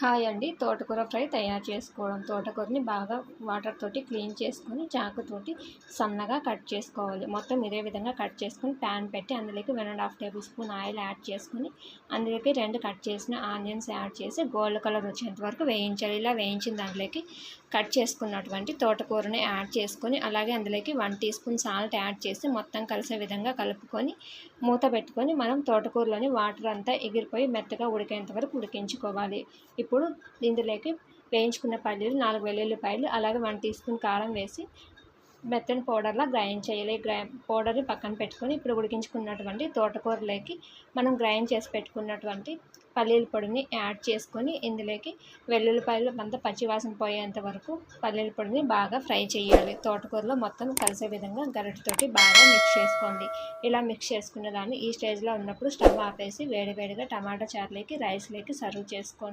Hi అండి. తోటకూర fry తయారు చేసుకోవడం. తోటకూరని బాగా వాటర్ తోటి క్లీన్ చేసుకొని చాకుతోటి సన్నగా కట్ చేసుకోవాలి. మొత్తం ఇదే విధంగా కట్ చేసుకొని ప్యాన్ పెట్టి అందులోకి 1.5 టేబుల్ స్పూన్ ఆయిల్ యాడ్ చేసుకొని అందులోకి 2 కట్ చేసిన ఆనియన్స్ యాడ్ చేసి గోల్డ్ కలర్ వచ్చేంత వరకు వేయించాలి. ఇలా వేయించిన దాంట్లోకి కట్ చేసుకున్నటువంటి తోటకూరని యాడ్ చేసుకొని అలాగే అందులోకి 1 టీ స్పూన్ సాల్ట్ యాడ్ చేసి మొత్తం కలిసే విధంగా కలుపుకొని మూత పెట్టుకొని మనం తోటకూరలోని వాటర్ అంతా ఎగిరిపోయి మెత్తగా ఉడికేంత వరకు ఉడికించుకోవాలి. ఇప్పుడు ఇందులోకి వేయించుకున్న పల్లీలు, 4 వెల్లుల్లిపాయలు అలాగే 1 టీ స్పూన్ కారం వేసి మెత్తని పౌడర్లా గ్రైండ్ చేయాలి. పౌడర్ని పక్కన పెట్టుకొని ఇప్పుడు ఉడికించుకున్నటువంటి తోటకూరలోకి మనం గ్రైండ్ చేసి పెట్టుకున్నటువంటి పల్లీల పొడిని యాడ్ చేసుకొని ఇందులోకి వెల్లుల్లిపాయలు అంతా పచ్చివాసన పోయేంత వరకు పల్లీల పొడిని బాగా ఫ్రై చేయాలి. తోటకూరలో మొత్తం కలిసే విధంగా గరిటెతోటి బాగా మిక్స్ చేసుకోండి. ఇలా మిక్స్ చేసుకున్న దాన్ని ఈ స్టేజ్లో ఉన్నప్పుడు స్టవ్ ఆపేసి వేడివేడిగా టమాటా చారులోకి రైస్లోకి సర్వ్ చేసుకోండి.